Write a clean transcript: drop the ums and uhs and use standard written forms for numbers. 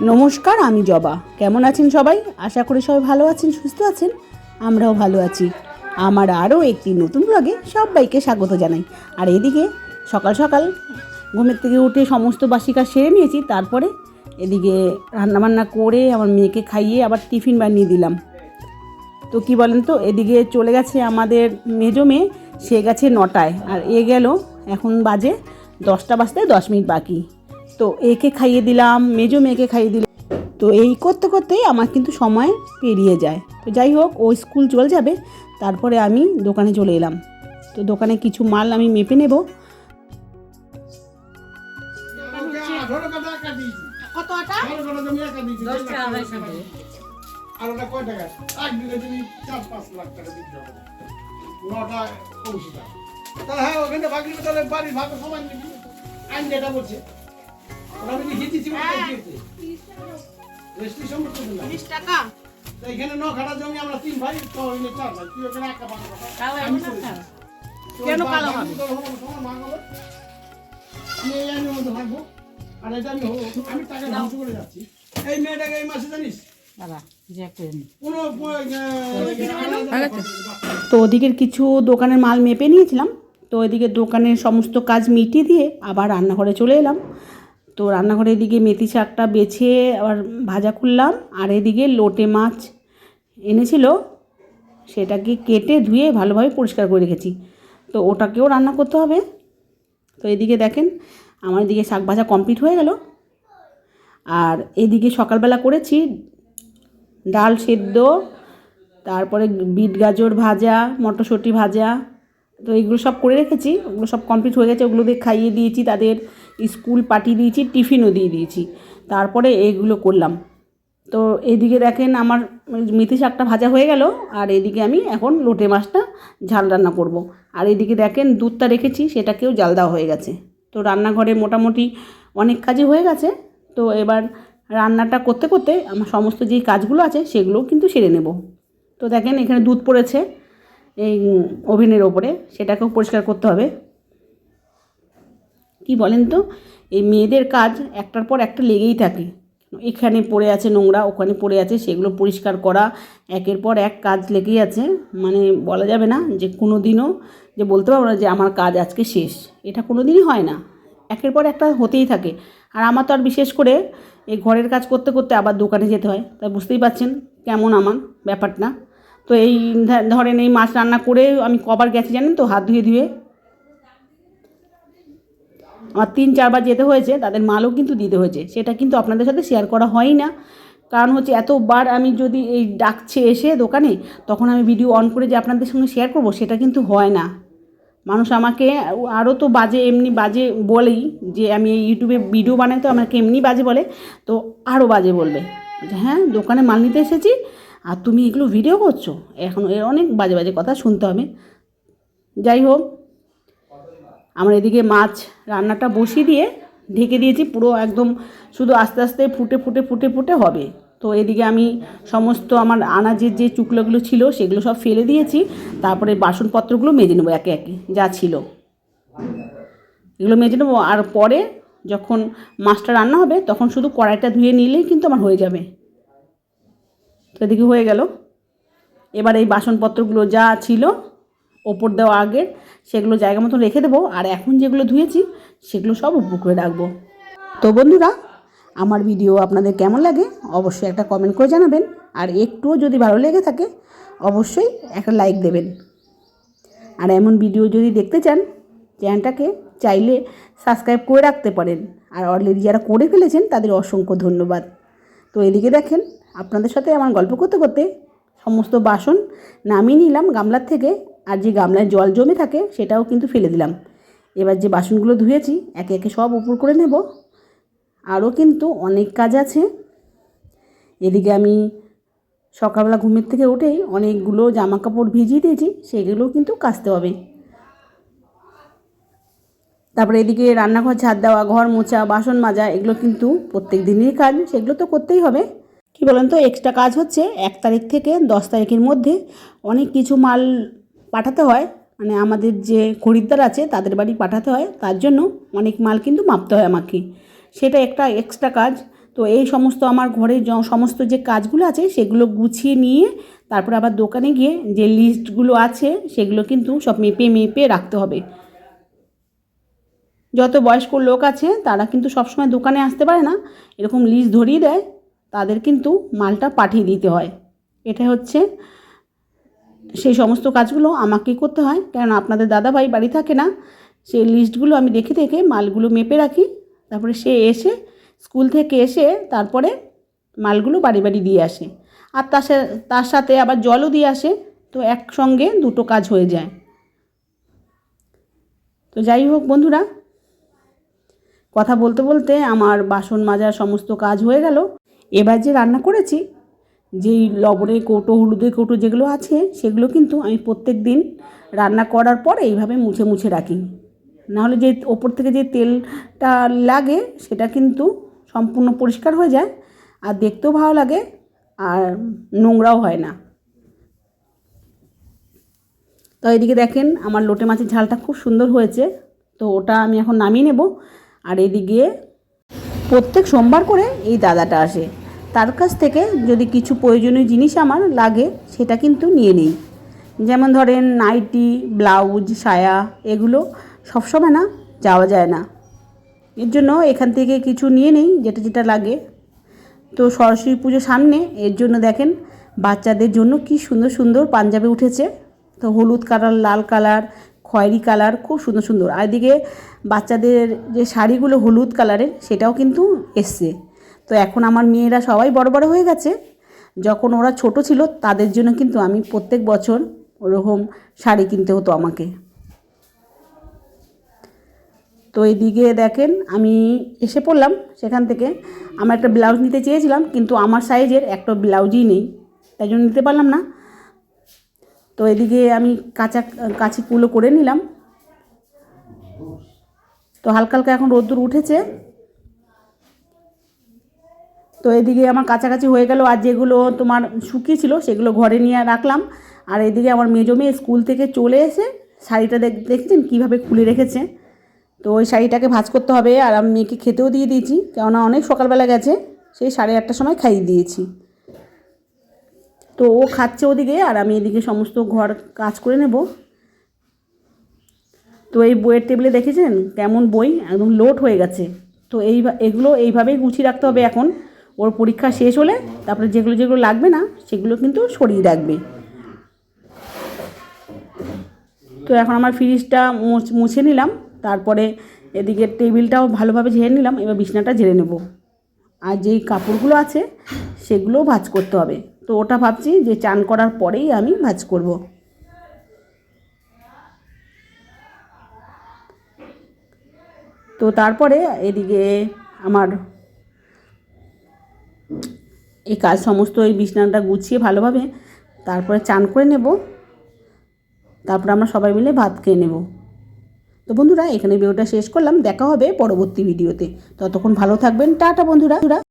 নমস্কার, আমি জবা। কেমন আছেন সবাই? আশা করি সবাই ভালো আছেন, সুস্থ আছেন। আমরাও ভালো আছি। আমার আরও একটি নতুন ব্লগে সবাইকে স্বাগত জানাই। আর এদিকে সকাল সকাল ঘুমের থেকে উঠে সমস্ত বাসি কাজ সেরে নিয়েছি। তারপরে এদিকে রান্নাবান্না করে আমার মেয়েকে খাইয়ে আবার টিফিন বানিয়ে দিলাম। তো কি বলেন তো, এদিকে চলে গেছে আমাদের মেজো মেয়ে, সে গেছে 9টায়, আর এ গেল এখন বাজে 10টা বাজতে 10 মিনিট বাকি। তো একে খাইয়ে দিলাম, মেজো মেয়েকে খাইয়ে দিলাম। তো এই করতে করতেই আমার কিন্তু সময় পেরিয়ে যায়। তো যাই হোক, ও স্কুল চলে যাবে, তারপরে আমি দোকানে চলে এলাম। তো দোকানে কিছু মাল আমি মেপে নেব। কত আটা? আর ওটা কয় টাকা? একদিনে তুমি 4-5 লাখ টাকা বিক্রি হবে। 9টা কৌশিকা। তাহলে হ্যাঁ, ওখানে বাকি তাহলে বাড়ি ভাগে সমান নিবি। আইন যেটা বলছে ওটা আমি লিখে দিচ্ছি। রেজিস্ট্রেশন করতে দিলাম 30 টাকা। এখানে 9 কাঠা জমি, আমরা 3 ভাই, তো হইলে 4 ভাই। তুই ওখানে একটা ভাগ কর। কেন কালো হবে? আমি এই আইনের মধ্যে থাকবো। আর এটা আমি টাকা ধ্বংস করে যাচ্ছি। এই মেয়েটাকে এই মাসে জানিস তো ওদিকের কিছু দোকানের মাল মেপে নিয়েছিলাম। তো এদিকে দোকানের সমস্ত কাজ মিটিয়ে দিয়ে আবার রান্নাঘরে চলে এলাম। তো রান্নাঘরে এদিকে মেথি শাকটা বেছে আবার ভাজা করলাম। আর এদিকে লোটে মাছ এনেছিল, সেটাকে কেটে ধুয়ে ভালোভাবে পরিষ্কার করে রেখেছি। তো ওটাকেও রান্না করতে হবে। তো এদিকে দেখেন, আমার এদিকে শাক ভাজা কমপ্লিট হয়ে গেল। আর এদিকে সকালবেলা করেছি ডাল সেদ্ধ, তারপরে বিট গাজর ভাজা, মটরশুঁটি ভাজা। তো এগুলো সব করে রেখেছি, ওগুলো সব কমপ্লিট হয়ে গেছে। ওগুলো দিয়ে খাইয়ে দিয়েছি, তাদের স্কুল পাঠিয়ে দিয়েছি, টিফিনও দিয়ে দিয়েছি। তারপরে এইগুলো করলাম। তো এদিকে দেখেন আমার মেথি শাকটা ভাজা হয়ে গেল। আর এদিকে আমি এখন লোটে মাছটা ঝাল রান্না করব। আর এদিকে দেখেন দুধটা রেখেছি, সেটাকেও জাল দেওয়া হয়ে গেছে। তো রান্নাঘরে মোটামুটি অনেক কাজই হয়ে গেছে। তো এবার রান্নাটা করতে করতে আমার সমস্ত যেই কাজগুলো আছে সেগুলোও কিন্তু সেরে নেব। তো দেখেন এখানে দুধ পড়েছে এই ওভেনের ওপরে, সেটাকেও পরিষ্কার করতে হবে। কি বলেন তো, এই মেয়েদের কাজ একটার পর একটা লেগেই থাকে। এখানে পড়ে আছে নোংরা, ওখানে পড়ে আছে, সেগুলো পরিষ্কার করা, একের পর এক কাজ লেগেই আছে। মানে বলা যাবে না যে কোনো দিনও যে বলতে পারবো না যে আমার কাজ আজকে শেষ, এটা কোনো দিনই হয় না। একের পর একটা হতেই থাকে। আর আমার তো আর বিশেষ করে এই ঘরের কাজ করতে করতে আবার দোকানে যেতে হয়, তা বুঝতেই পারছেন কেমন আমার ব্যাপারটা। তো এই ধরেন এই মাছ রান্না করে আমি কবার গেছি জানেন তো, হাত ধুয়ে ধুয়ে আমার 3-4 বার যেতে হয়েছে, তাদের মালও কিন্তু দিতে হয়েছে। সেটা কিন্তু আপনাদের সাথে শেয়ার করা হয় না, কারণ হচ্ছে এতবার আমি যদি এই ডাকছে এসে দোকানে, তখন আমি ভিডিও অন করে যে আপনাদের সঙ্গে শেয়ার করব, সেটা কিন্তু হয় না। মানুষ আমাকে আরও তো বাজে, এমনি বাজে বলেই, যে আমি এই ইউটিউবে ভিডিও বানাই তো আমাকে এমনি বাজে বলে, তো আরও বাজে বলবে যে হ্যাঁ দোকানে মাল নিতে এসেছি আর তুমি এগুলো ভিডিও করছো। এখন এর অনেক বাজে বাজে কথা শুনতে হবে। যাই হোক, আমার এদিকে মাছ রান্নাটা বসিয়ে দিয়ে ঢেকে দিয়েছি পুরো একদম, শুধু আস্তে আস্তে ফুটে ফুটে ফুটে ফুটে হবে। তো এদিকে আমি সমস্ত আমার আনাজের যে চুকলোগুলো ছিল সেগুলো সব ফেলে দিয়েছি। তারপরে বাসনপত্রগুলো মেজে নেবো একে একে, যা ছিল এগুলো মেজে নেবো। আর পরে যখন মাছটা রান্না হবে তখন শুধু কড়াইটা ধুয়ে নিলেই কিন্তু আমার হয়ে যাবে। তো এদিকে হয়ে গেল। এবার এই বাসনপত্রগুলো যা ছিল ওপর দেওয়া আগে সেগুলো জায়গা মতো রেখে দেবো। আর এখন যেগুলো ধুয়েছি সেগুলো সব উপর করে রাখবো। তো বন্ধুরা, আমার ভিডিও আপনাদের কেমন লাগে অবশ্যই একটা কমেন্ট করে জানাবেন। আর একটুও যদি ভালো লেগে থাকে অবশ্যই একটা লাইক দেবেন। আর এমন ভিডিও যদি দেখতে চান, চ্যানেলটাকে চাইলে সাবস্ক্রাইব করে রাখতে পারেন। আর অলরেডি যারা করে ফেলেছেন তাদের অসংখ্য ধন্যবাদ। তো এদিকে দেখেন, আপনাদের সাথে আমার গল্প করতে করতে সমস্ত বাসন নামিয়ে নিলাম গামলার থেকে। আর যে গামলায় জল জমে থাকে সেটাও কিন্তু ফেলে দিলাম। এবার যে বাসনগুলো ধুয়েছি একে একে সব উপর করে নেব। আরও কিন্তু অনেক কাজ আছে। এদিকে আমি সকালবেলা ঘুমের থেকে উঠেই অনেকগুলো জামা কাপড় ভিজিয়ে দিয়েছি, সেগুলোও কিন্তু কাচতে হবে। তারপরে এদিকে রান্নাঘর ঝাড় দেওয়া, ঘর মোছা, বাসন মাজা, এগুলো কিন্তু প্রত্যেক দিনেরই কাজ, সেগুলো তো করতেই হবে। কি বলেন তো, এক্সট্রা কাজ হচ্ছে 1 তারিখ থেকে 10 তারিখের মধ্যে অনেক কিছু মাল পাঠাতে হয়। মানে আমাদের যে খরিদ্দার আছে তাদের বাড়ি পাঠাতে হয়, তার জন্য অনেক মাল কিন্তু মাপতে হয় আমাকে, সেটা একটা এক্সট্রা কাজ। তো এই সমস্ত আমার ঘরে সমস্ত যে কাজগুলো আছে সেগুলো গুছিয়ে নিয়ে তারপর আবার দোকানে গিয়ে যে লিস্টগুলো আছে সেগুলো কিন্তু সব মেপে মেপে রাখতে হবে। যত বয়স্ক লোক আছে তারা কিন্তু সবসময় দোকানে আসতে পারে না, এরকম লিস্ট ধরিয়ে দেয়, তাদের কিন্তু মালটা পাঠিয়ে দিতে হয়। এটা হচ্ছে সেই সমস্ত কাজগুলো আমাকেই করতে হয়, কারণ আপনাদের দাদাভাই বাড়ি থাকে না। সেই লিস্টগুলো আমি দেখে দেখে মালগুলো মেপে রাখি, তারপরে সে এসে স্কুল থেকে এসে তারপরে মালগুলো বাড়ি বাড়ি দিয়ে আসে, আর তার সাথে আবার জলও দিয়ে আসে। তো একসঙ্গে দুটো কাজ হয়ে যায়। তো যাই হোক বন্ধুরা, কথা বলতে বলতে আমার বাসন মাজার সমস্ত কাজ হয়ে গেল। এবার যে রান্না করেছি, যেই লবণের কৌটো, হলুদের কৌটো যেগুলো আছে সেগুলো কিন্তু আমি প্রত্যেক দিন রান্না করার পর এইভাবে মুছে মুছে রাখি, নাহলে যে ওপর থেকে যে তেলটা লাগে সেটা কিন্তু সম্পূর্ণ পরিষ্কার হয়ে যায়, আর দেখতেও ভালো লাগে, আর নোংরাও হয় না। তো এদিকে দেখেন আমার লোটে মাছের ঝালটা খুব সুন্দর হয়েছে, তো ওটা আমি এখন নামিয়ে নেব। আর এদিকে প্রত্যেক সোমবার করে এই দাদাটা আসে, তার কাছ থেকে যদি কিছু প্রয়োজনীয় জিনিস আমার লাগে সেটা কিন্তু নিয়ে নিই। যেমন ধরেন নাইটি, ব্লাউজ, সায়া, এগুলো সবসময় না যাওয়া যায় না, এর জন্য এখান থেকে কিছু নিয়ে নিই যেটা যেটা লাগে। তো সরস্বতী পুজো সামনে, এর জন্য দেখেন বাচ্চাদের জন্য কি সুন্দর সুন্দর পাঞ্জাবি উঠেছে। তো হলুদ কালার, লাল কালার, খয়েরি কালার, খুব সুন্দর সুন্দর। আর এদিকে বাচ্চাদের যে শাড়িগুলো হলুদ কালারের সেটাও কিন্তু এসছে। তো এখন আমার মেয়েরা সবাই বড় বড় হয়ে গেছে, যখন ওরা ছোট ছিল তাদের জন্য কিন্তু আমি প্রত্যেক বছর ওরকম শাড়ি কিনতে হতো আমাকে। তো এইদিকে দেখেন আমি এসে পড়লাম সেখান থেকে। আমার একটা ব্লাউজ নিতে চেয়েছিলাম, কিন্তু আমার সাইজের একটা ব্লাউজই নেই, তাই জন্য নিতে পারলাম না। তো এদিকে আমি কাচিগুলো করে নিলাম। তো হালকা হালকা এখন রোদ্দুর উঠেছে। তো এদিকে আমার কাছাকাছি হয়ে গেল, আর যেগুলো তোমার শুকিয়েছিল সেগুলো ঘরে নিয়ে রাখলাম। আর এদিকে আমার মেজো মেয়ে স্কুল থেকে চলে এসে শাড়িটা দেখছেন কীভাবে খুলে রেখেছে। তো ওই শাড়িটাকে ভাঁজ করতে হবে, আর আমি মেয়েকে খেতেও দিয়ে দিয়েছি, কেননা অনেক সকালবেলা গেছে, সেই 8:30টার সময় খাইয়ে দিয়েছি। তো ও খাচ্ছে ওদিকে, আর আমি এদিকে সমস্ত ঘর কাজ করে নেব। তো এই বইয়ের টেবিলে দেখেছেন কেমন বই, একদম লোড হয়ে গেছে। তো এগুলো এইভাবেই গুছিয়ে রাখতে হবে। এখন ওর পরীক্ষা শেষ হলে তারপরে যেগুলো যেগুলো লাগবে না সেগুলো কিন্তু সরিয়ে রাখবে। তো এখন আমার ফ্রিজটা মুছে নিলাম, তারপরে এদিকে টেবিলটাও ভালোভাবে ঝেড়ে নিলাম। এবার বিছানাটা ঝেড়ে নেব, আর যেই কাপড়গুলো আছে সেগুলোও ভাঁজ করতে হবে। তো ওটা ভাবছি যে চান করার পরেই আমি ভাঁজ করব। তো তারপরে এদিকে আমার এই কাজ সমস্ত, এই বিছানাটা গুছিয়ে ভালোভাবে তারপরে চান করে নেব, তারপরে আমরা সবাই মিলে ভাত খেয়ে নেব। তো বন্ধুরা, এখানে ভিডিওটা শেষ করলাম, দেখা হবে পরবর্তী ভিডিওতে। ততক্ষণ ভালো থাকবেন, টাটা বন্ধুরা।